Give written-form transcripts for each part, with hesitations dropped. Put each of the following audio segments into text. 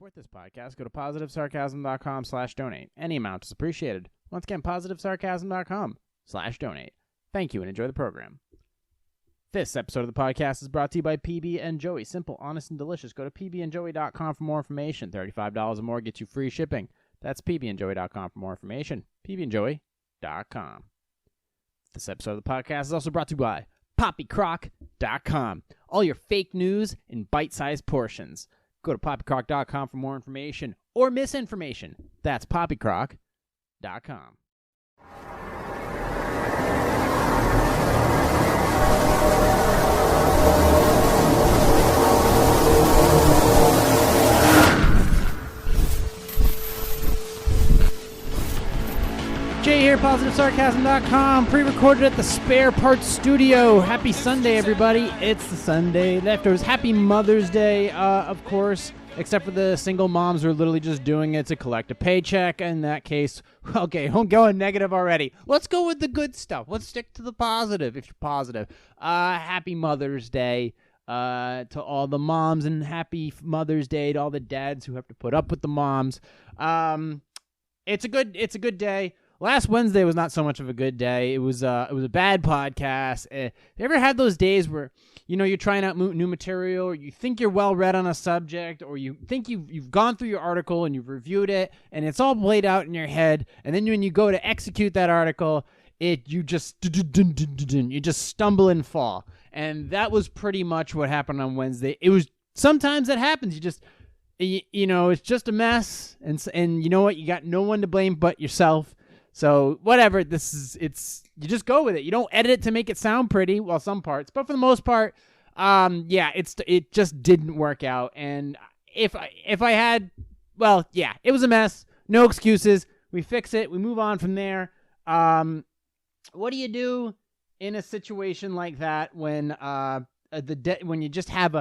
support this podcast, go to positivesarcasm.com/donate. Any amount is appreciated. Once again, positivesarcasm.com/donate. Thank you and enjoy the program. This episode of the podcast is brought to you by PB and Joey. Simple, honest, and delicious. Go to pbandjoey.com for more information. $35 or more gets you free shipping. That's pbandjoey.com for more information. pbandjoey.com. This episode of the podcast is also brought to you by poppycrock.com. All your fake news in bite-sized portions. Go to poppycrock.com for more information or misinformation. That's poppycrock.com. Jay here, PositiveSarcasm.com, pre-recorded at the Spare Parts Studio. Happy Sunday, everybody. It's the Sunday Leftovers. Happy Mother's Day, of course, except for the single moms who are literally just doing it to collect a paycheck. In that case, okay, don't go negative already. Let's go with the good stuff. Let's stick to the positive, if you're positive. Happy Mother's Day to all the moms, and happy Mother's Day to all the dads who have to put up with the moms. It's a good day. Last Wednesday was not so much of a good day. It was a bad podcast. You ever had those days where, you know, you're trying out new material, or you think you're well read on a subject, or you think you've gone through your article and you've reviewed it, and it's all played out in your head, and then when you go to execute that article, you just stumble and fall. And that was pretty much what happened on Wednesday. It was sometimes that happens. You know, it's just a mess, and you know what? You got no one to blame but yourself. So whatever, you just go with it. You don't edit it to make it sound pretty, well, some parts, but for the most part, it just didn't work out. And if I had, well, yeah, it was a mess. No excuses. We fix it. We move on from there. What do you do in a situation like that when when you have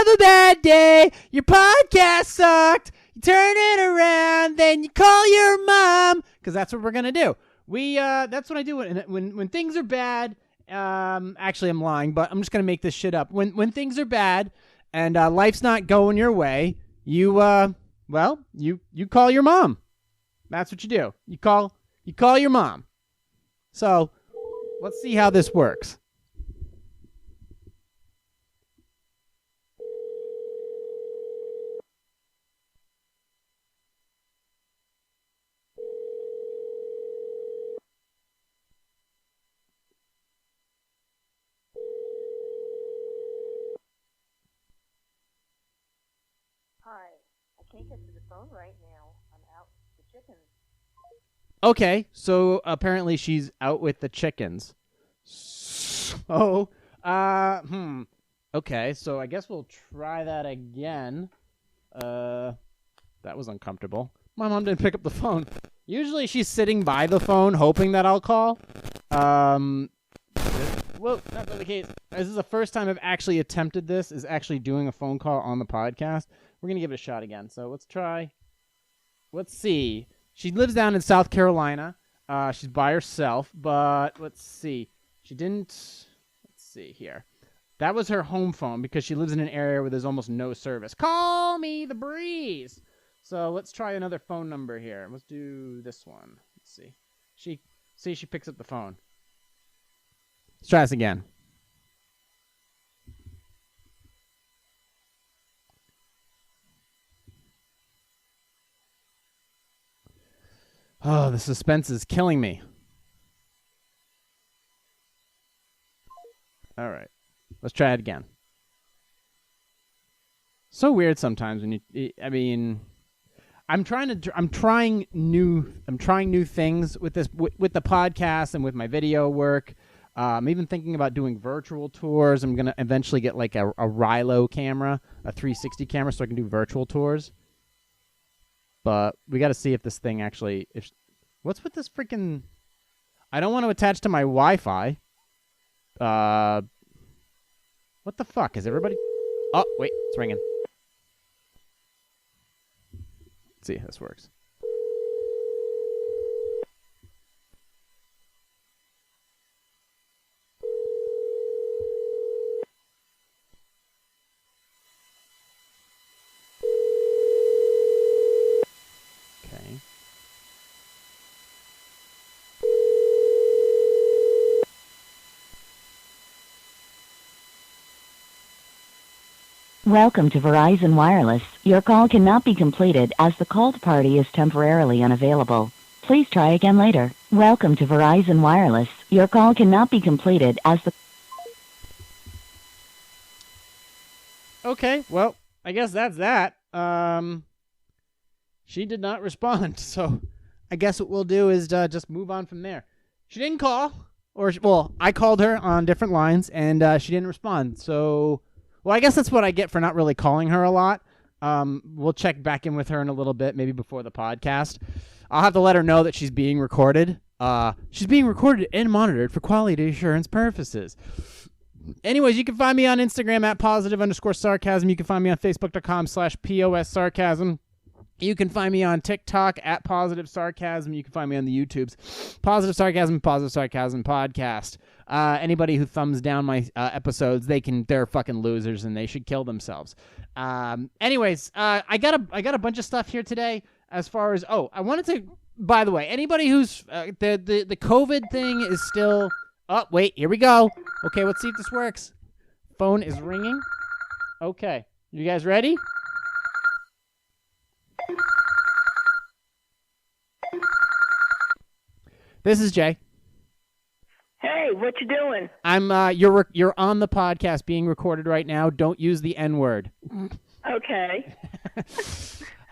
a bad day, your podcast sucked, you turn it around, then you call your mom, because that's what we're gonna do. That's what I do when things are bad. Actually, I'm lying, but I'm just gonna make this shit up. When things are bad and life's not going your way, you call your mom. That's what you do. You call your mom. So let's see how this works. Hi, I can't get to the phone right now. I'm out with the chickens. Okay, so apparently she's out with the chickens. So, okay, so I guess we'll try that again. That was uncomfortable. My mom didn't pick up the phone. Usually she's sitting by the phone hoping that I'll call. Well, not the case. This is the first time I've actually attempted this, is actually doing a phone call on the podcast. We're going to give it a shot again. So let's try. Let's see. She lives down in South Carolina. She's by herself, but let's see. She didn't. Let's see here. That was her home phone because she lives in an area where there's almost no service. Call me the breeze. So let's try another phone number here. Let's do this one. Let's see. She picks up the phone. Let's try this again. Oh, the suspense is killing me. All right. Let's try it again. So weird sometimes when I'm trying new things with this, with the podcast and with my video work. I'm even thinking about doing virtual tours. I'm going to eventually get like a Rilo camera, a 360 camera, so I can do virtual tours. But we got to see if this thing actually... What's with this freaking... I don't want to attach to my Wi-Fi. What the fuck? Is everybody... Oh, wait. It's ringing. Let's see if this works. Welcome to Verizon Wireless. Your call cannot be completed as the called party is temporarily unavailable. Please try again later. Welcome to Verizon Wireless. Your call cannot be completed as the... Okay, well, I guess that's that. She did not respond, so I guess what we'll do is just move on from there. She didn't call, I called her on different lines, and she didn't respond, so... Well, I guess that's what I get for not really calling her a lot. We'll check back in with her in a little bit, maybe before the podcast. I'll have to let her know that she's being recorded. She's being recorded and monitored for quality assurance purposes. Anyways, you can find me on Instagram at @positive_sarcasm. You can find me on Facebook.com/POS Sarcasm. You can find me on TikTok at Positive Sarcasm. You can find me on the YouTubes, Positive Sarcasm Podcast. Anybody who thumbs down my episodes, they're fucking losers and they should kill themselves. Anyways, I got a bunch of stuff here today. As far as I wanted to. By the way, anybody who's the COVID thing is still. Oh wait, here we go. Okay, let's see if this works. Phone is ringing. Okay, you guys ready? This is Jay. Hey, what you doing? I'm you're on the podcast being recorded right now. Don't use the N-word. Okay.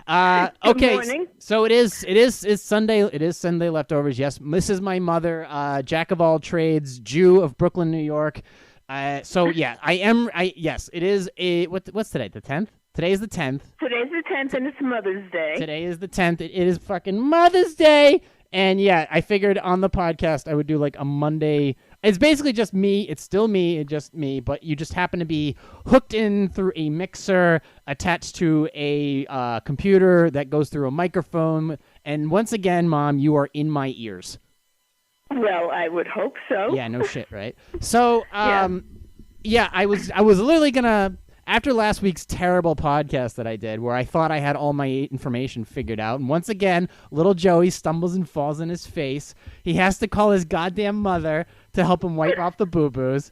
Okay. Good morning. So it's Sunday. It is Sunday leftovers. Yes, this is my mother, jack of all trades, Jew of Brooklyn, New York. So yeah, yes, it is what's today? The 10th? Today is the 10th. Today's the 10th and it's Mother's Day. Today is the 10th. It is fucking Mother's Day. And yeah, I figured on the podcast I would do like a Monday. It's basically just me. It's still me. It's just me. But you just happen to be hooked in through a mixer attached to a computer that goes through a microphone. And once again, Mom, you are in my ears. Well, I would hope so. Yeah, no shit, right? So, yeah, I was literally gonna. After last week's terrible podcast that I did, where I thought I had all my information figured out, and once again, little Joey stumbles and falls on his face. He has to call his goddamn mother to help him wipe off the boo-boos.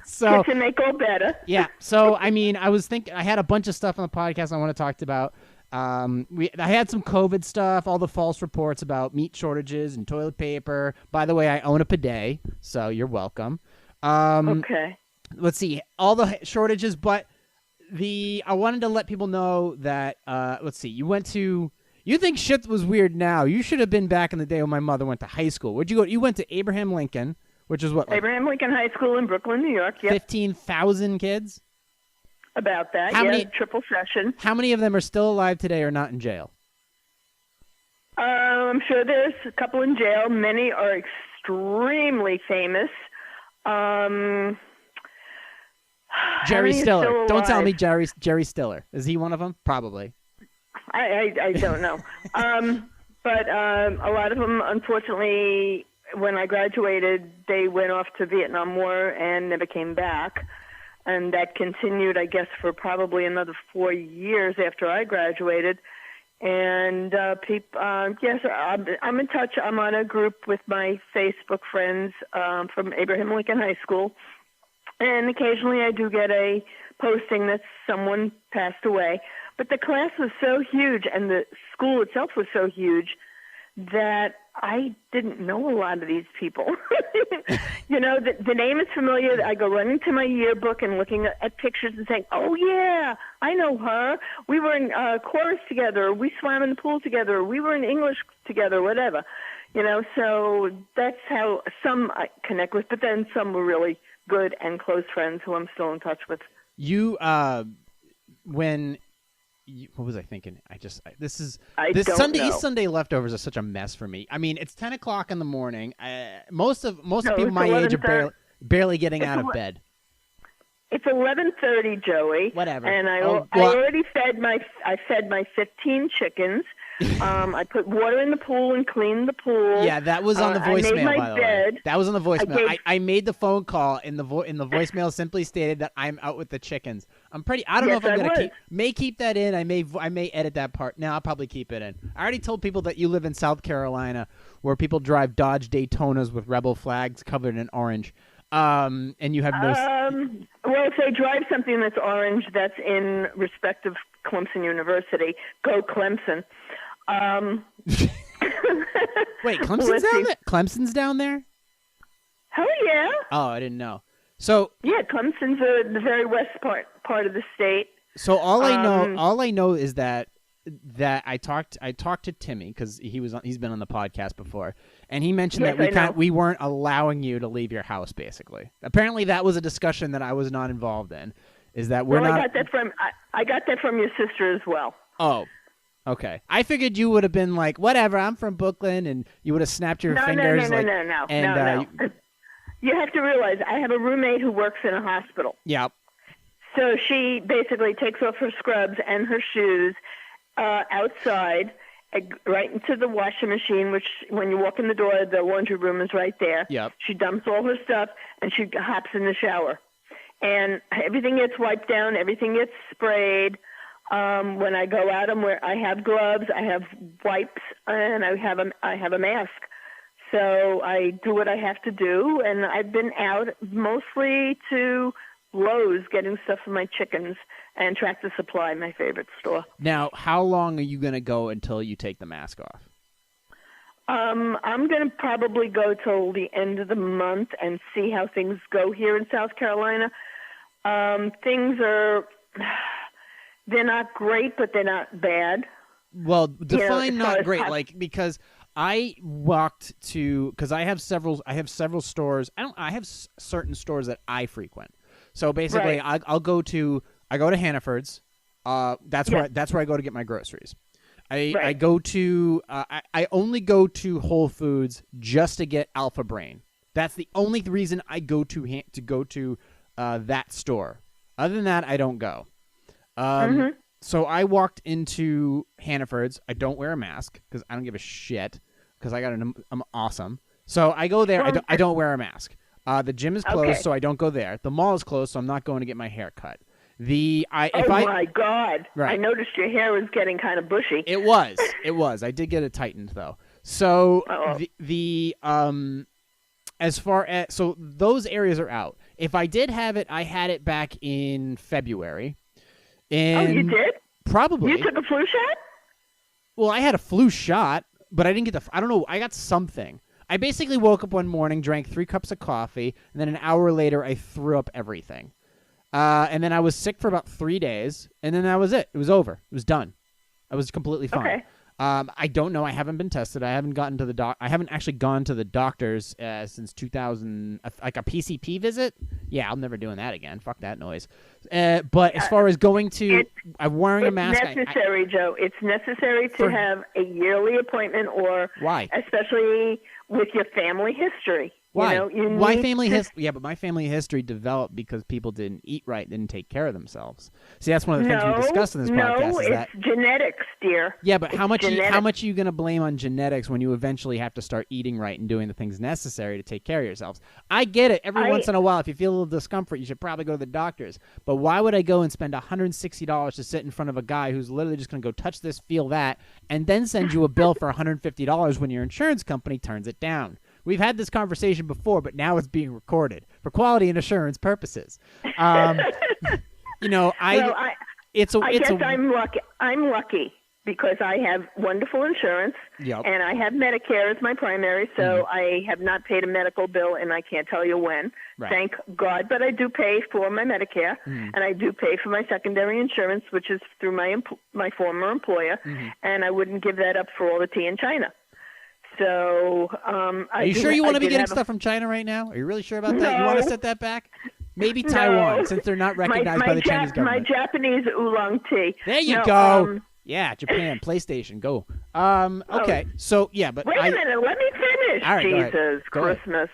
So to make all better. Yeah. So I mean, I was thinking I had a bunch of stuff on the podcast I want to talk about. I had some COVID stuff, all the false reports about meat shortages and toilet paper. By the way, I own a bidet, so you're welcome. Okay. Let's see, all the shortages, but I wanted to let people know that, let's see, you think shit was weird now. You should have been back in the day when my mother went to high school. Where'd you go? You went to Abraham Lincoln, which is what? Like Abraham Lincoln High School in Brooklyn, New York. Yep. 15,000 kids? About that, triple session. How many of them are still alive today or not in jail? I'm sure there's a couple in jail. Many are extremely famous. Jerry Stiller. Don't tell me Jerry Stiller. Is he one of them? Probably. I don't know. But a lot of them, unfortunately, when I graduated, they went off to Vietnam War and never came back. And that continued, I guess, for probably another 4 years after I graduated. And yes, I'm in touch. I'm on a group with my Facebook friends from Abraham Lincoln High School. And occasionally I do get a posting that someone passed away. But the class was so huge and the school itself was so huge that I didn't know a lot of these people. You know, the name is familiar. I go running to my yearbook and looking at pictures and saying, oh, yeah, I know her. We were in chorus together. We swam in the pool together. We were in English together, whatever. You know, so that's how some I connect with. But then some were really good and close friends who I'm still in touch with. You, what was I thinking? This Sunday leftovers are such a mess for me. I mean, it's 10 o'clock in the morning. Most people my age are barely getting out of bed. It's 11:30, Joey. Whatever. And I already fed my 15 chickens. I put water in the pool and cleaned the pool. Yeah, that was on the voicemail. I made my bed. That was on the voicemail. I made the phone call, and the voicemail simply stated that I'm out with the chickens. I don't know if I'm gonna keep that in. I may edit that part. No, I'll probably keep it in. I already told people that you live in South Carolina, where people drive Dodge Daytonas with rebel flags covered in orange. And you have no. Well, if they drive something that's orange, that's in respect of Clemson University. Go Clemson. Wait, Clemson's down there? Clemson's down there? Hell yeah. Oh, I didn't know. So yeah, Clemson's the very west part of the state. So all I know is that I talked to Timmy because he's been on the podcast before, and he mentioned that we weren't allowing you to leave your house. Basically, apparently that was a discussion that I was not involved in. Is that we're not? I got that from your sister as well. Oh, okay. I figured you would have been like, whatever. I'm from Brooklyn, and you would have snapped your fingers. No. You have to realize I have a roommate who works in a hospital. Yep. So she basically takes off her scrubs and her shoes outside, right into the washing machine, which when you walk in the door, the laundry room is right there. Yep. She dumps all her stuff, and she hops in the shower. And everything gets wiped down, everything gets sprayed. When I go out, I have gloves, I have wipes, and I have a mask. So I do what I have to do, and I've been out mostly to Lowe's getting stuff for my chickens and Tractor Supply, my favorite store. Now, how long are you going to go until you take the mask off? I'm going to probably go till the end of the month and see how things go here in South Carolina. Things are, they're not great, but they're not bad. Well, define not great, because I walked to, because I have several stores. I have certain stores that I frequent. So basically, right. I go to Hannaford's. That's where I go to get my groceries. I go to I only go to Whole Foods just to get Alpha Brain. That's the only reason I go to that store. Other than that, I don't go. So I walked into Hannaford's. I don't wear a mask because I don't give a shit because I'm awesome. So I go there. I don't wear a mask. The gym is closed, so I don't go there. The mall is closed, so I'm not going to get my hair cut. My God! Right. I noticed your hair was getting kind of bushy. It was. I did get it tightened though. So so those areas are out. If I did have it, I had it back in February. And you did? Probably. You took a flu shot? Well, I had a flu shot, but I didn't get I don't know. I got something. I basically woke up one morning, drank 3 cups of coffee, and then an hour later, I threw up everything. And then I was sick for about 3 days, and then that was it. It was over. It was done. I was completely fine. Okay. I don't know. I haven't been tested. I haven't gotten to I haven't actually gone to the doctors since 2000, like a PCP visit. Yeah, I'm never doing that again. Fuck that noise. But as far as going to, I'm wearing a mask. It's necessary, Joe. It's necessary to have a yearly appointment, or why? Especially with your family history. Why? Why family history? Yeah, but my family history developed because people didn't eat right, didn't take care of themselves. See, that's one of the things we discussed in this podcast. No, it's genetics, dear. Yeah, but how much are you going to blame on genetics when you eventually have to start eating right and doing the things necessary to take care of yourselves? I get it. Every once in a while, if you feel a little discomfort, you should probably go to the doctors. But why would I go and spend $160 to sit in front of a guy who's literally just going to go touch this, feel that, and then send you a bill for $150 when your insurance company turns it down? We've had this conversation before, but now it's being recorded for quality and assurance purposes. I guess I'm lucky. I'm lucky because I have wonderful insurance, and I have Medicare as my primary, so I have not paid a medical bill, and I can't tell you when. Right. Thank God. But I do pay for my Medicare, and I do pay for my secondary insurance, which is through my former employer, and I wouldn't give that up for all the tea in China. So, are you sure you want to be getting stuff from China right now? Are you really sure about that? You want to set that back? Maybe Taiwan, since they're not recognized by the Chinese government. My Japanese oolong tea. There you go. Yeah, Japan, PlayStation, go. Okay, so yeah, but wait a minute, let me finish. All right, Jesus Christmas.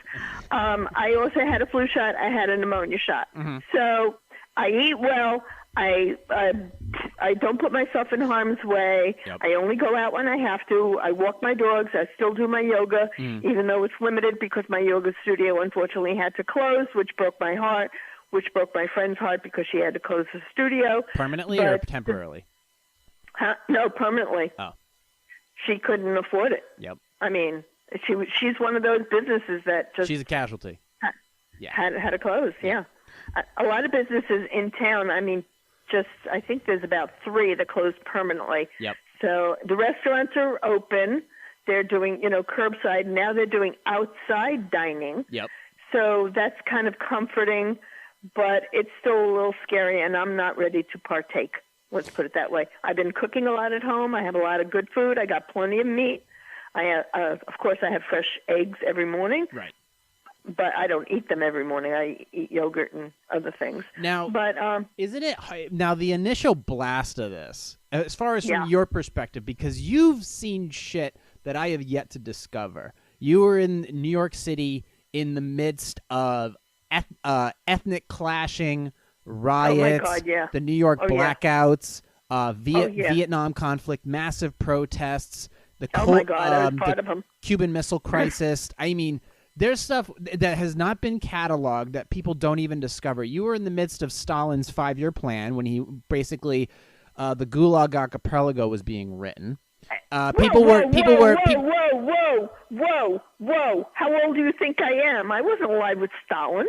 I also had a flu shot. I had a pneumonia shot. So I eat well. I don't put myself in harm's way. Yep. I only go out when I have to. I walk my dogs. I still do my yoga, even though it's limited because my yoga studio unfortunately had to close, which broke my heart, which broke my friend's heart because she had to close the studio. Permanently or temporarily? No, permanently. Oh. She couldn't afford it. Yep. I mean, she's one of those businesses that just... She's a casualty. had to close. Yeah. A lot of businesses in town. I mean, I think there's about 3 that closed permanently. Yep. So the restaurants are open. They're doing, curbside. Now they're doing outside dining. Yep. So that's kind of comforting, but it's still a little scary, and I'm not ready to partake. Let's put it that way. I've been cooking a lot at home. I have a lot of good food. I got plenty of meat. I have, of course, I have fresh eggs every morning. Right. But I don't eat them every morning. I eat yogurt and other things. Now, but isn't it now the initial blast of this, as far as Yeah. from your perspective, because you've seen shit that I have yet to discover. You were in New York City in the midst of ethnic clashing, riots, God, yeah. the New York blackouts, yeah. Vietnam conflict, massive protests, the Oh my God, I was part of them. Cuban Missile Crisis. I mean, there's stuff that has not been cataloged that people don't even discover. You were in the midst of Stalin's 5-year plan when he basically the Gulag Archipelago was being written. People were. Whoa! How old do you think I am? I wasn't alive with Stalin.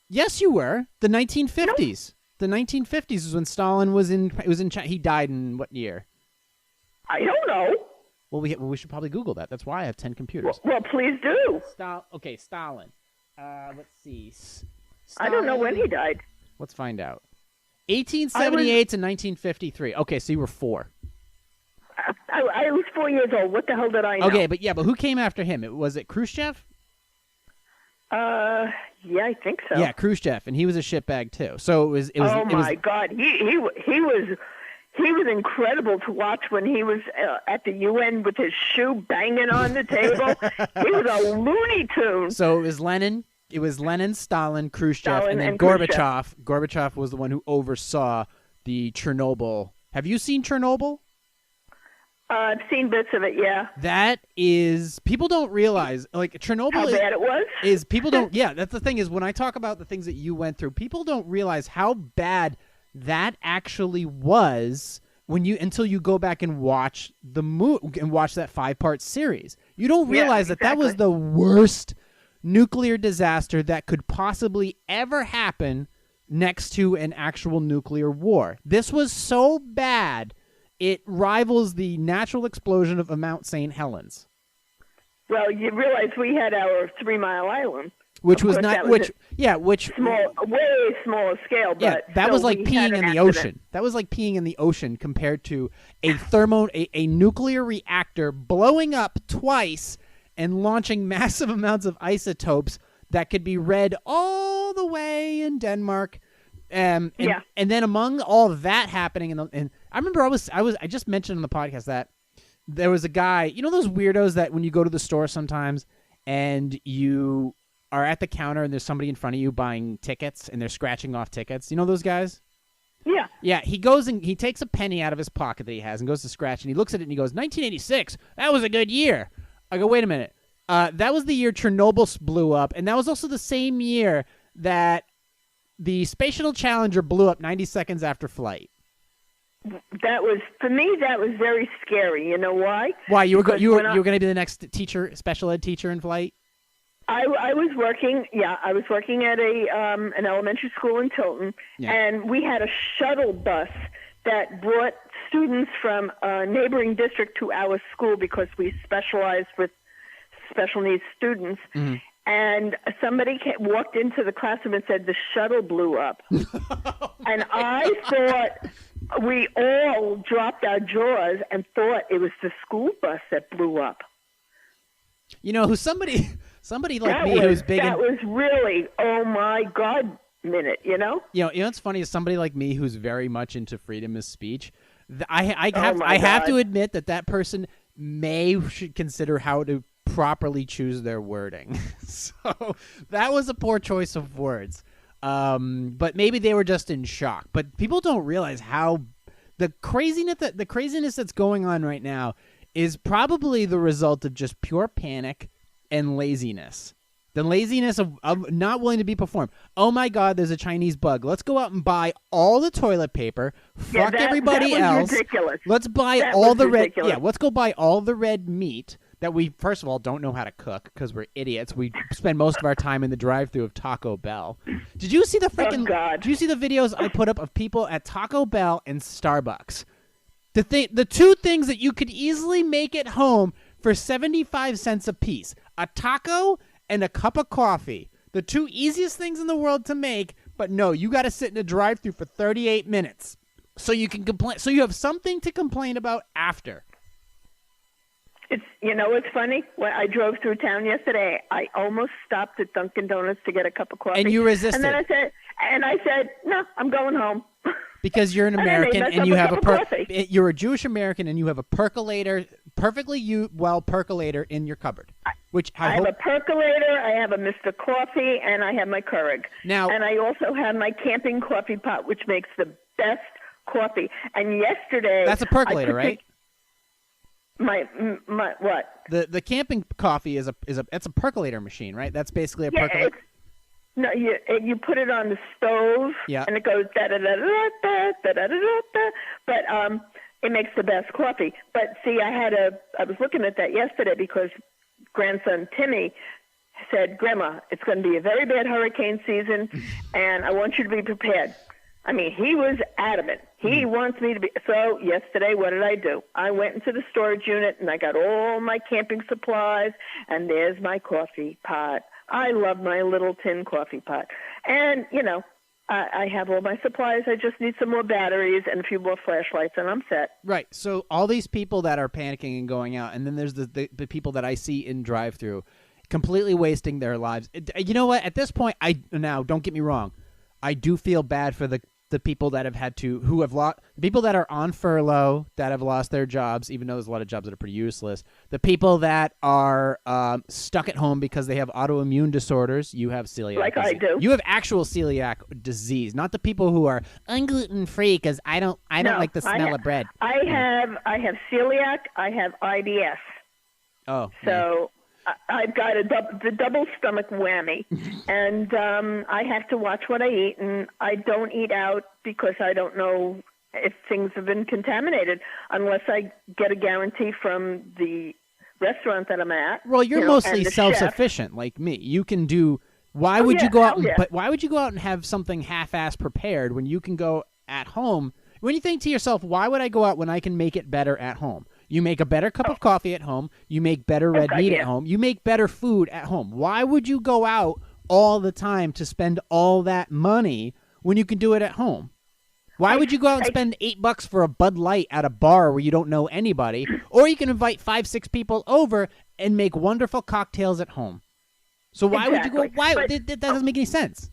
Yes, you were. The 1950s. The 1950s is when Stalin was in. It was in China. He died in what year? I don't know. Well, we should probably Google that. That's why I have 10 computers. Well, please do. Okay, Stalin. Let's see. I don't know when he died. Let's find out. 1878 to 1953. Okay, so you were 4. I was 4 years old. What the hell did I know? Okay, but who came after him? Was it Khrushchev? Yeah, I think so. Yeah, Khrushchev, and he was a shitbag too. So it was. Oh my God, he was incredible to watch when he was at the UN with his shoe banging on the table. He was a Looney Tune. So it was Lenin. It was Lenin, Stalin, Khrushchev, and then Khrushchev. Gorbachev. Gorbachev was the one who oversaw the Chernobyl. Have you seen Chernobyl? I've seen bits of it, yeah. That is, people don't realize, like, Chernobyl How bad it was? is people don't, yeah, that's the thing is when I talk about the things that you went through, people don't realize how bad that actually was until you go back and watch the and watch that 5-part series. You don't realize that was the worst nuclear disaster that could possibly ever happen next to an actual nuclear war. This was so bad, it rivals the natural explosion of Mount St. Helens. Well, you realize we had our 3 Mile Island. Which was not, way smaller scale. But yeah, that was like peeing in the accident. ocean. That was like peeing in the ocean compared to a nuclear reactor blowing up twice and launching massive amounts of isotopes that could be read all the way in Denmark. And then among all that happening, and I remember I just mentioned on the podcast that there was a guy, you know those weirdos that when you go to the store sometimes and you are at the counter and there's somebody in front of you buying tickets and they're scratching off tickets. You know those guys? Yeah. Yeah, he goes and he takes a penny out of his pocket that he has and goes to scratch and he looks at it and he goes, 1986, that was a good year. I go, wait a minute. That was the year Chernobyl blew up, and that was also the same year that the Space Shuttle Challenger blew up 90 seconds after flight. That was, for me, that was very scary. You know why? Why? You were going to be the next teacher, special ed teacher in flight? I was working. Yeah, I was working at an elementary school in Tilton, and we had a shuttle bus that brought students from a neighboring district to our school because we specialized with special needs students. Mm-hmm. And somebody walked into the classroom and said the shuttle blew up, and I thought we all dropped our jaws and thought it was the school bus that blew up. You know, somebody like me who's big. That was really, oh my God, minute. You know, what's funny is somebody like me who's very much into freedom of speech. I have to admit that person should consider how to properly choose their wording. So that was a poor choice of words. But maybe they were just in shock. But people don't realize how the craziness that's going on right now is probably the result of just pure panic and laziness. The laziness of not willing to be performed. Oh my God, there's a Chinese bug. Let's go out and buy all the toilet paper. Fuck everybody else. Ridiculous. Let's buy all the red. Yeah, let's go buy all the red meat. that we, first of all, don't know how to cook because we're idiots. We spend most of our time in the drive-thru of Taco Bell. Did you see the freaking? Oh, God. Did you see the videos I put up of people at Taco Bell and Starbucks? The two things that you could easily make at home for 75 cents a piece: a taco and a cup of coffee. The two easiest things in the world to make, but no, you got to sit in a drive-thru for 38 minutes so you can complain. So you have something to complain about after. It's funny. When I drove through town yesterday, I almost stopped at Dunkin' Donuts to get a cup of coffee. And you resisted. And then I said, no, I'm going home. Because you're an American and you have you're a Jewish American and you have a percolator, perfectly well percolator in your cupboard. I have a percolator, I have a Mr. Coffee, and I have my Keurig. Now, and I also have my camping coffee pot, which makes the best coffee. And yesterday, that's a percolator, right? My what? The camping coffee is a percolator machine, right? That's basically a percolator. No, you put it on the stove, and it goes da da da da da da da da da. But it makes the best coffee. But see, I was looking at that yesterday because grandson Timmy said, "Grandma, it's going to be a very bad hurricane season, and I want you to be prepared." I mean, he was adamant. He wants me to be. So yesterday, what did I do? I went into the storage unit, and I got all my camping supplies, and there's my coffee pot. I love my little tin coffee pot. And, I have all my supplies. I just need some more batteries and a few more flashlights, and I'm set. Right. So all these people that are panicking and going out, and then there's the people that I see in drive-thru completely wasting their lives. You know what? At this point, now, don't get me wrong, I do feel bad for the people that people that are on furlough that have lost their jobs, even though there's a lot of jobs that are pretty useless. The people that are stuck at home because they have autoimmune disorders. You have celiac like disease. I do. You have actual celiac disease, not the people who are I'm gluten free because I don't like the smell of bread. I have celiac. I have IBS. Oh, so. I've got the double stomach whammy, and I have to watch what I eat, and I don't eat out because I don't know if things have been contaminated unless I get a guarantee from the restaurant that I'm at. Well, you're mostly self-sufficient, like me. You can do. Why would you go out? But why would you go out and have something half-ass prepared when you can go at home? When you think to yourself, why would I go out when I can make it better at home? You make a better cup of coffee at home. You make better red meat at home. You make better food at home. Why would you go out all the time to spend all that money when you can do it at home? Why would you go out and spend $8 for a Bud Light at a bar where you don't know anybody? Or you can invite 5-6 people over and make wonderful cocktails at home. So why would you go? Why that doesn't make any sense.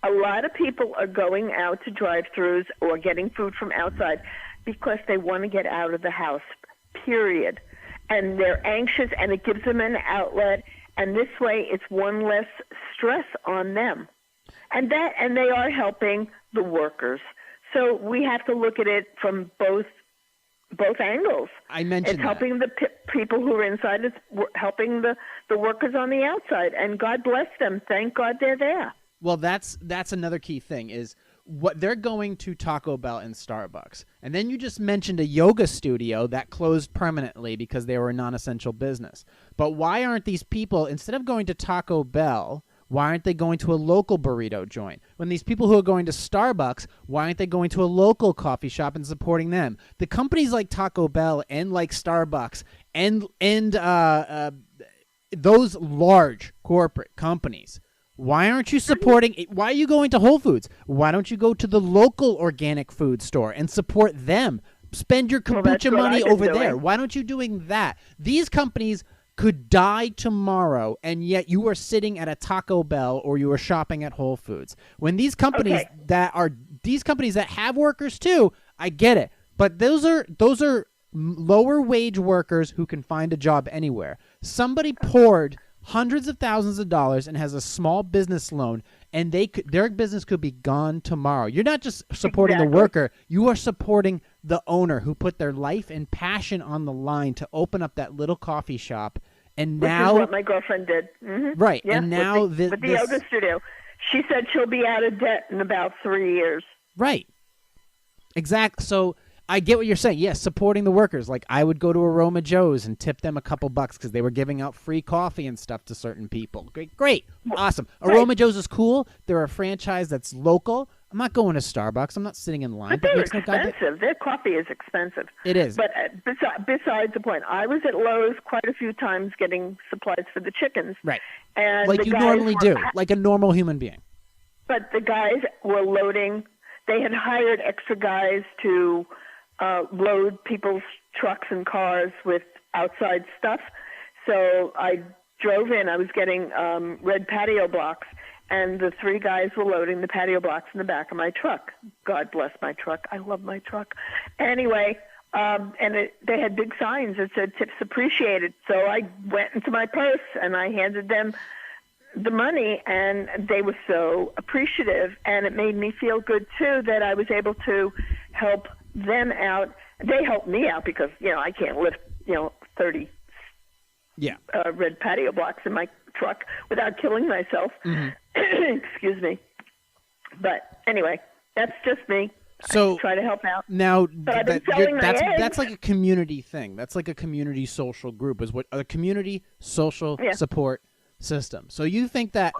A lot of people are going out to drive-thrus or getting food from outside because they want to get out of the house, period. And they're anxious, and it gives them an outlet, and this way it's one less stress on them. And they are helping the workers. So we have to look at it from both angles. I mentioned it's helping the people who are inside. It's helping the workers on the outside. And God bless them. Thank God they're there. Well, that's another key thing is what they're going to Taco Bell and Starbucks. And then you just mentioned a yoga studio that closed permanently because they were a non-essential business. But why aren't these people, instead of going to Taco Bell, why aren't they going to a local burrito joint? When these people who are going to Starbucks, why aren't they going to a local coffee shop and supporting them? The companies like Taco Bell and like Starbucks and those large corporate companies, why aren't you supporting – why are you going to Whole Foods? Why don't you go to the local organic food store and support them? Spend your kombucha money over there. Why don't you doing that? These companies could die tomorrow, and yet you are sitting at a Taco Bell or you are shopping at Whole Foods. When these companies that have workers too, I get it. But those are lower wage workers who can find a job anywhere. Somebody poured – hundreds of thousands of dollars and has a small business loan, and their business could be gone tomorrow. You're not just supporting the worker, you are supporting the owner who put their life and passion on the line to open up that little coffee shop. And now, which is what my girlfriend did. Mm-hmm. Right. Yeah, and now with the yoga studio. She said she'll be out of debt in about 3 years. Right. Exactly. So I get what you're saying. Yes, supporting the workers. Like I would go to Aroma Joe's and tip them a couple bucks because they were giving out free coffee and stuff to certain people. Great, awesome. Right. Aroma Joe's is cool. They're a franchise that's local. I'm not going to Starbucks. I'm not sitting in line. But they're expensive. Their coffee is expensive. It is. But besides the point, I was at Lowe's quite a few times getting supplies for the chickens. Right. And like you normally do, like a normal human being. But the guys were loading. They had hired extra guys to load people's trucks and cars with outside stuff. So I drove in. I was getting red patio blocks, and the 3 guys were loading the patio blocks in the back of my truck. God bless my truck. I love my truck. Anyway, they had big signs that said tips appreciated. So I went into my purse and I handed them the money, and they were so appreciative, and it made me feel good too that I was able to help them out. They helped me out because I can't lift 30 red patio blocks in my truck without killing myself. Mm-hmm. Excuse me. But anyway, that's just me. So I try to help out. Now that's like a community thing. That's like a community social group. Is what a community social support system. So you think that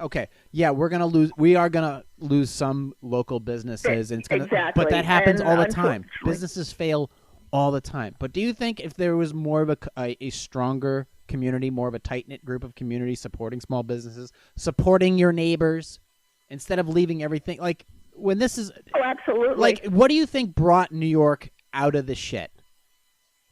we are gonna lose some local businesses, and it's gonna, exactly. But that happens all the time. Businesses fail all the time. But do you think if there was more of a stronger community, more of a tight-knit group of community supporting small businesses, supporting your neighbors, instead of leaving everything like when this is absolutely like what do you think brought New York out of the shit?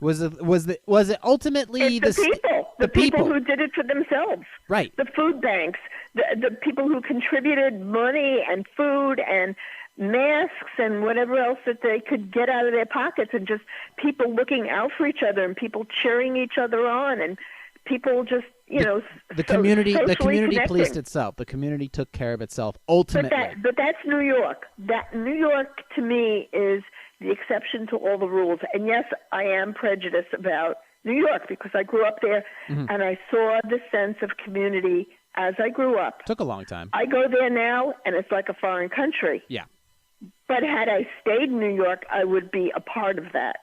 Was it ultimately the people who did it for themselves? Right. The food banks, the people who contributed money and food and masks and whatever else that they could get out of their pockets, and just people looking out for each other and people cheering each other on, and people just the community connecting. policed itself. The community took care of itself ultimately. But that's New York. That New York to me is the exception to all the rules. And yes, I am prejudiced about New York because I grew up there, mm-hmm. and I saw the sense of community as I grew up. Took a long time. I go there now, and it's like a foreign country. Yeah. But had I stayed in New York, I would be a part of that.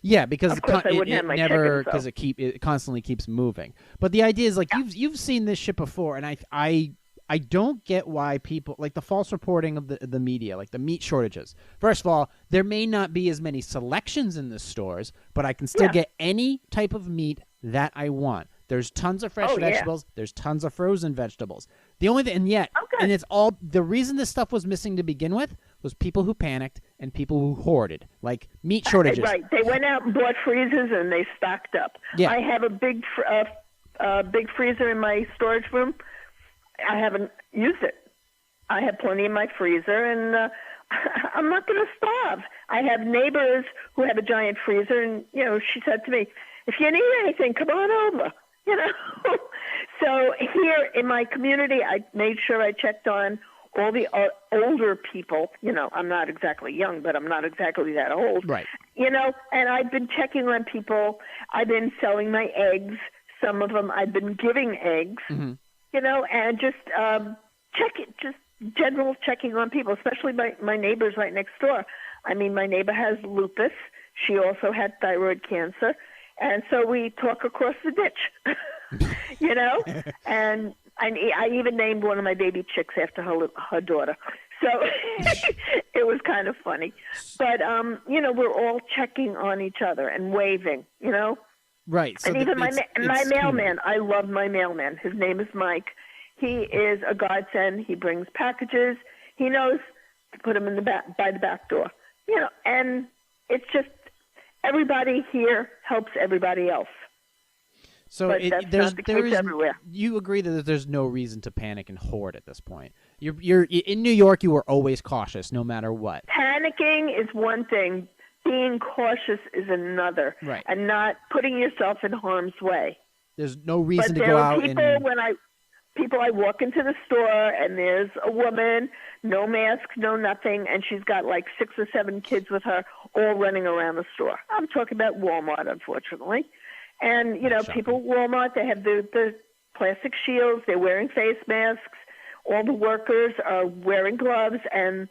Yeah, because it constantly keeps moving. But the idea is like you've seen this shit before, and I don't get why people like the false reporting of the media, like the meat shortages. First of all, there may not be as many selections in the stores, but I can still get any type of meat that I want. There's tons of fresh vegetables. There's tons of frozen vegetables. The only thing, and it's all the reason this stuff was missing to begin with was people who panicked and people who hoarded, like meat shortages. Right. They went out and bought freezers and they stocked up. Yeah. I have a big freezer in my storage room. I haven't used it. I have plenty in my freezer, and I'm not going to starve. I have neighbors who have a giant freezer, and she said to me, "If you need anything, come on over." So here in my community, I made sure I checked on all the older people. I'm not exactly young, but I'm not exactly that old. Right. And I've been checking on people. I've been selling my eggs. Some of them I've been giving eggs. Mm-hmm. And just general checking on people, especially my neighbors right next door. I mean, my neighbor has lupus. She also had thyroid cancer. And so we talk across the ditch, and I even named one of my baby chicks after her daughter. So it was kind of funny. But, we're all checking on each other and waving, Right. So and even my mailman, I love my mailman. His name is Mike. He is a godsend. He brings packages. He knows to put them in by the back door. And it's just everybody here helps everybody else. So there's everywhere. You agree that there's no reason to panic and hoard at this point. You're in New York. You were always cautious, no matter what. Panicking is one thing. Being cautious is another, right? And not putting yourself in harm's way. There's no reason to go out. People, I walk into the store and there's a woman, no mask, no nothing, and she's got like 6 or 7 kids with her, all running around the store. I'm talking about Walmart, unfortunately. And people at Walmart, they have the plastic shields, they're wearing face masks. All the workers are wearing gloves, and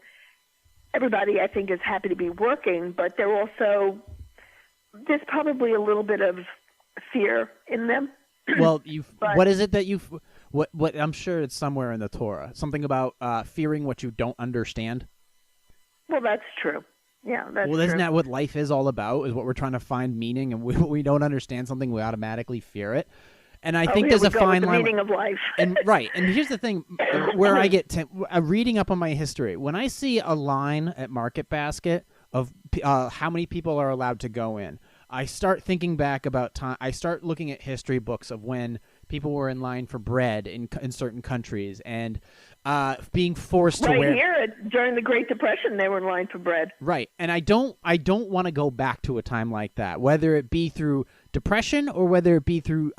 everybody, I think, is happy to be working, but there's probably a little bit of fear in them. Well, what is it that what I'm sure it's somewhere in the Torah, something about fearing what you don't understand. Well, that's true. Yeah, that's well, isn't true. that what life is all about? Is what we're trying to find meaning, and we don't understand something, we automatically fear it. And I think there's a fine line. Meaning of life. And right, and here's the thing, where I get reading up on my history. When I see a line at Market Basket of how many people are allowed to go in, I start thinking back about time. I start looking at history books of when people were in line for bread in certain countries, and being forced to wear. Right here during the Great Depression, they were in line for bread. Right, and I don't want to go back to a time like that, whether it be through depression or whether it be through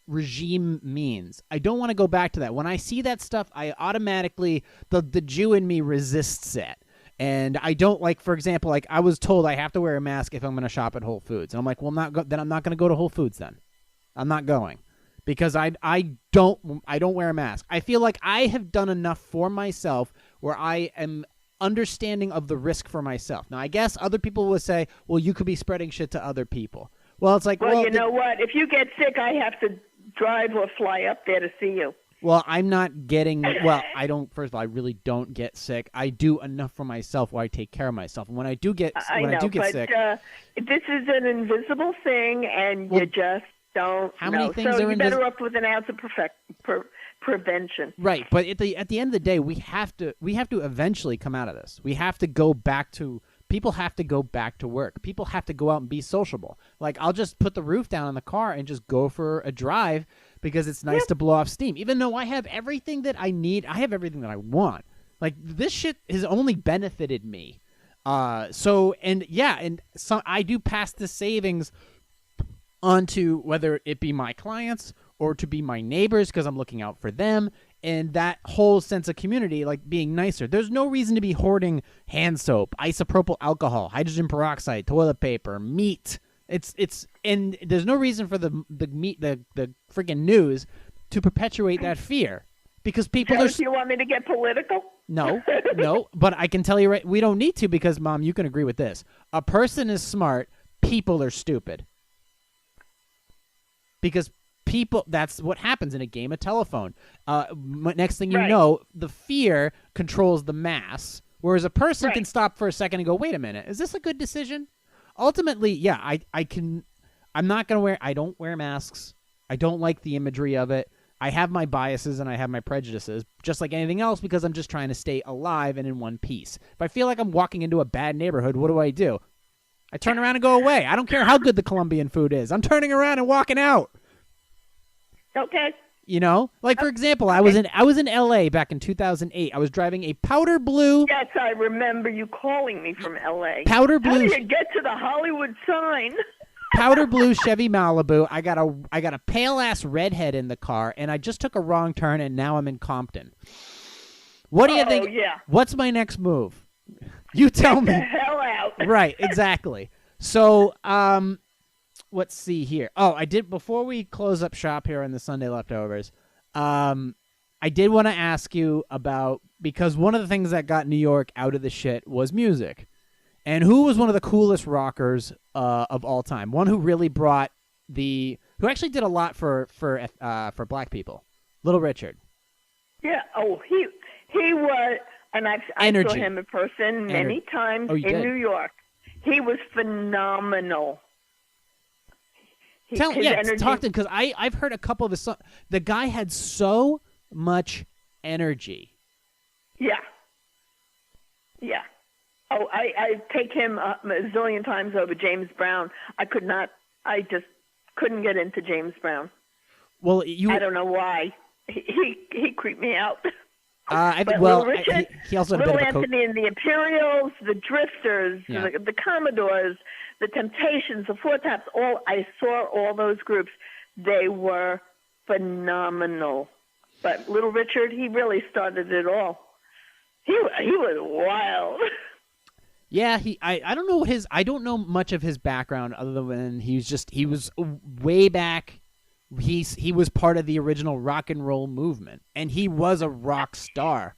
regime means. I don't want to go back to that. When I see that stuff, I automatically the Jew in me resists it. And I don't like, for example, like I was told I have to wear a mask if I'm going to shop at Whole Foods. And I'm like, well, then I'm not going to go to Whole Foods then. I'm not going because I don't wear a mask. I feel like I have done enough for myself where I am understanding of the risk for myself. Now, I guess other people will say, well, you could be spreading shit to other people. Well, it's like, well, you know what? If you get sick, I have to drive or fly up there to see you. Well, I'm not getting, I don't, first of all, I really don't get sick. I do enough for myself where I take care of myself. And when I do get sick. This is an invisible thing, and you just don't how many know. Things so are you better up with an ounce of prevention. Right, but at the end of the day, we have to eventually come out of this. We have to go back to, people have to go back to work. People have to go out and be sociable. Like, I'll just put the roof down on the car and just go for a drive because it's nice to blow off steam. Even though I have everything that I need, I have everything that I want. Like, this shit has only benefited me. And I do pass the savings onto whether it be my clients or to be my neighbors because I'm looking out for them, and that whole sense of community, like being nicer. There's no reason to be hoarding hand soap, isopropyl alcohol, hydrogen peroxide, toilet paper, meat. And there's no reason for the freaking news to perpetuate that fear because people are. Do you want me to get political? No, but I can tell you right, we don't need to because, Mom, you can agree with this. A person is smart, people are stupid. Because that's what happens in a game of telephone. Next thing you know, the fear controls the mass, whereas a person can stop for a second and go, wait a minute, is this a good decision? Ultimately, yeah, I'm not going to I don't wear masks. I don't like the imagery of it. I have my biases and I have my prejudices, just like anything else, because I'm just trying to stay alive and in one piece. If I feel like I'm walking into a bad neighborhood, what do? I turn around and go away. I don't care how good the Colombian food is. I'm turning around and walking out. Okay. You know, like for example, I was in LA back in 2008. I was driving a powder blue. Yes, I remember you calling me from LA. Powder blue. How do you get to the Hollywood sign? Powder blue Chevy Malibu. I got a pale ass redhead in the car, and I just took a wrong turn, and now I'm in Compton. What do you think? Yeah. What's my next move? You tell me. Get the hell out. Right, exactly. So, let's see here. Oh, I did, before we close up shop here on the Sunday Leftovers, I did want to ask you about, because one of the things that got New York out of the shit was music. And who was one of the coolest rockers of all time? One who really brought who actually did a lot for black people. Little Richard. Yeah. Oh, he was, and I saw him in person many times in did? New York. He was phenomenal. Talk to him, because I've heard a couple of his songs. The guy had so much energy. Yeah. Yeah. Oh, I take him a zillion times over James Brown. I just couldn't get into James Brown. Well, I don't know why. He creeped me out. I think. Richard, he also had a Little bit of Anthony and the Imperials, the Drifters, the Commodores, the Temptations, the Four Tops. I saw all those groups. They were phenomenal. But Little Richard, he really started it all. He was wild. Yeah, I don't know I don't know much of his background other than he was way back. He was part of the original rock and roll movement, and he was a rock star.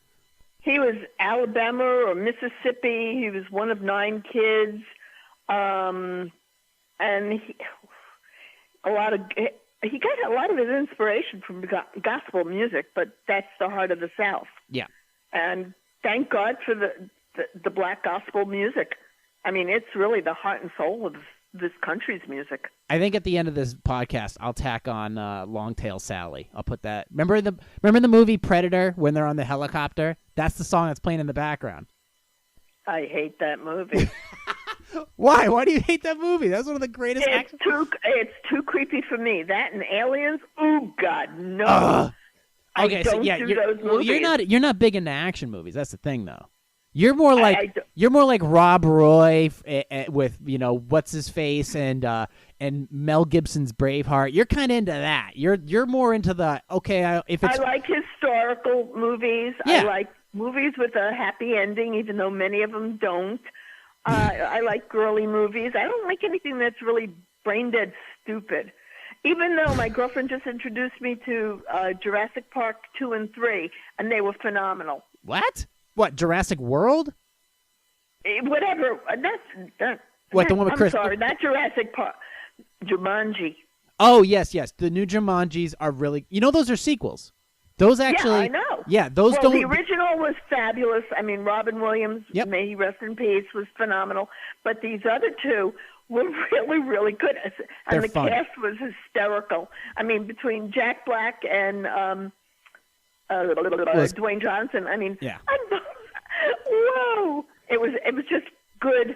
He was Alabama or Mississippi. He was one of 9 kids, and he got a lot of his inspiration from gospel music. But that's the heart of the South. Yeah. And thank God for the black gospel music. I mean, it's really the heart and soul of this country's music. I think at the end of this podcast, I'll tack on Longtail Sally. I'll put that. Remember the movie Predator when they're on the helicopter? That's the song that's playing in the background. I hate that movie. Why? Why do you hate that movie? That's one of the greatest. It's too creepy for me. That and Aliens. Oh God, no. Okay, I don't do those movies. You're not big into action movies. That's the thing, though. You're more like Rob Roy with what's his face and Mel Gibson's Braveheart. You're kind of into that. You're more into the I like historical movies. Yeah. I like movies with a happy ending, even though many of them don't. I like girly movies. I don't like anything that's really brain dead stupid. Even though my girlfriend just introduced me to Jurassic Park 2 and 3, and they were phenomenal. What, Jurassic World? Whatever. What, the one with Chris? I'm sorry, not Jurassic Park. Jumanji. Oh, yes. The new Jumanjis are really... those are sequels. Those actually... Yeah, I know. Yeah, those don't... The original was fabulous. I mean, Robin Williams, may he rest in peace, was phenomenal. But these other two were really, really good. And the cast was hysterical. I mean, between Jack Black and... Dwayne Johnson. I mean, whoa! It was just good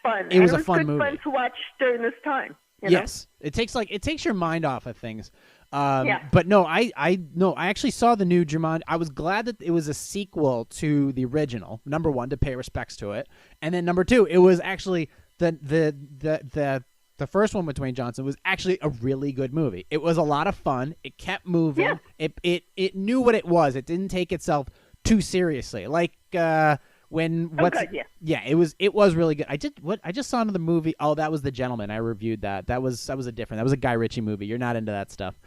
fun. It was a fun movie. Fun to watch during this time. Yes, it takes your mind off of things. But no, I actually saw the new Jumanji. I was glad that it was a sequel to the original. Number one, to pay respects to it, and then number two, it was actually the first one with Dwayne Johnson was actually a really good movie. It was a lot of fun. It kept moving. Yeah. It knew what it was. It didn't take itself too seriously. Like it was really good. I just saw another movie. Oh, that was The Gentleman. I reviewed that. That was a Guy Ritchie movie. You're not into that stuff.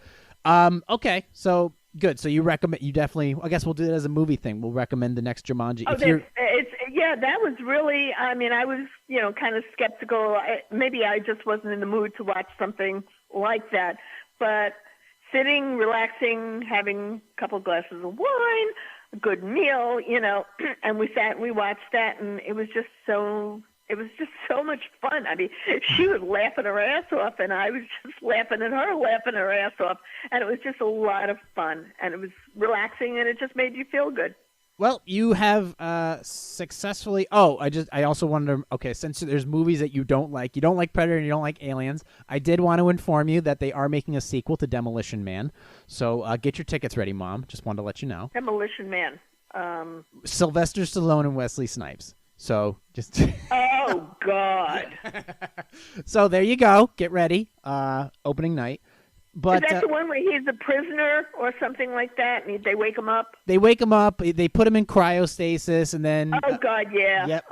Okay, so good. So you definitely. I guess we'll do it as a movie thing. We'll recommend the next Jumanji. That was really. I mean, I was kind of skeptical. Maybe I just wasn't in the mood to watch something like that. But sitting, relaxing, having a couple glasses of wine, a good meal, and we sat and we watched that, and it was just so much fun. I mean, she was laughing her ass off, and I was just laughing at her, laughing her ass off, and it was just a lot of fun, and it was relaxing, and it just made you feel good. Well, you have successfully. Oh, I also wanted to. Okay, since there's movies that you don't like Predator and you don't like Aliens, I did want to inform you that they are making a sequel to Demolition Man. So get your tickets ready, Mom. Just wanted to let you know. Demolition Man. Sylvester Stallone and Wesley Snipes. So just. Oh God. So there you go. Get ready. Opening night. But, is that the one where he's a prisoner or something like that, and they wake him up? They wake him up. They put him in cryostasis, and then... Oh, God, yeah. Yep,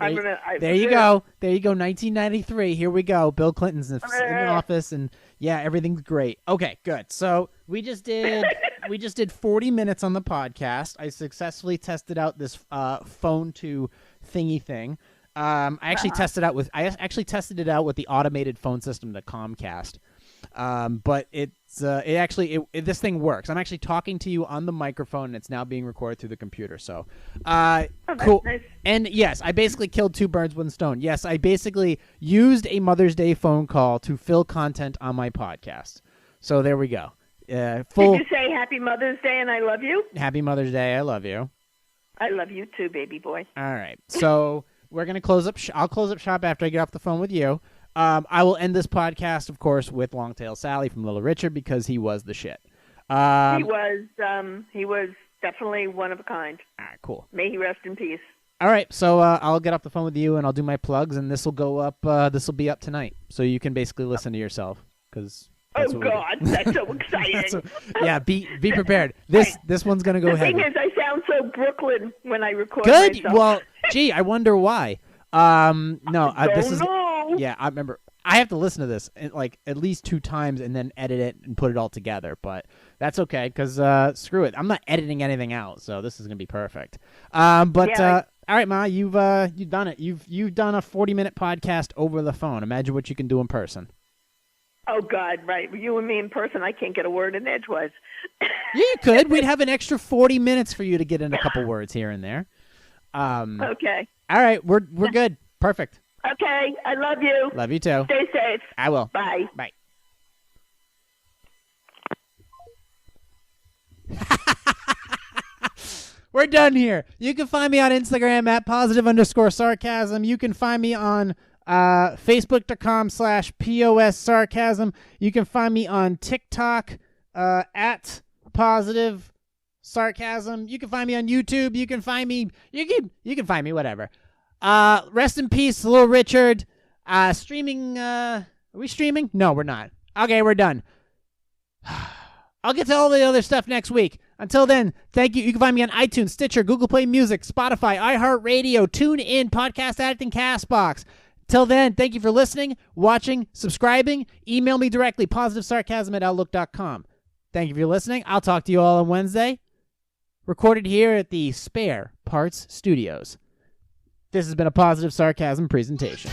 there you go. There you go, 1993. Here we go. Bill Clinton's in the office, and, yeah, everything's great. Okay, good. So we just did 40 minutes on the podcast. I successfully tested out this phone to thingy thing. I actually tested it out with the automated phone system, the Comcast. But this thing works. I'm actually talking to you on the microphone, and it's now being recorded through the computer. So, cool. Nice. And yes, I basically killed two birds with one stone. Yes, I basically used a Mother's Day phone call to fill content on my podcast. So there we go. Did you say Happy Mother's Day and I love you? Happy Mother's Day. I love you. I love you too, baby boy. All right. So we're gonna close up. I'll close up shop after I get off the phone with you. I will end this podcast, of course, with Longtail Sally from Little Richard because he was the shit. He was definitely one of a kind. All right, cool. May he rest in peace. All right, so I'll get off the phone with you and I'll do my plugs, and this will go up. This will be up tonight, so you can basically listen to yourself. Because oh God, that's so exciting! Yeah, be prepared. This one's gonna go heavy. The thing is, I sound so Brooklyn when I record. Good. Myself. Well, gee, I wonder why. No, this is. Know. Yeah, I remember. I have to listen to this like at least 2 times and then edit it and put it all together. But that's okay because screw it. I'm not editing anything out, so this is gonna be perfect. All right, Ma, you've done it. You've done a 40-minute podcast over the phone. Imagine what you can do in person. Oh, God, right. You and me in person, I can't get a word in edgewise. Yeah, you could. We'd have an extra 40 minutes for you to get in a couple words here and there. Okay. All right, we're good. Perfect. Okay, I love you. Love you too. Stay safe. I will. Bye. Bye. We're done here. You can find me on Instagram at @positive_sarcasm. You can find me on Facebook.com/POS Sarcasm. You can find me on TikTok at Positive Sarcasm. You can find me on YouTube. You can find me. You can find me. Whatever. Rest in peace, Little Richard. Streaming. Are we streaming? No, we're not. Okay, we're done. I'll get to all the other stuff next week. Until then, thank you. You can find me on iTunes, Stitcher, Google Play Music, Spotify, iHeartRadio, TuneIn, Podcast Addict, and CastBox. Till then, thank you for listening, watching, subscribing. Email me directly, positivesarcasm@outlook.com. Thank you for listening. I'll talk to you all on Wednesday. Recorded here at the Spare Parts Studios. This has been a Positive Sarcasm presentation.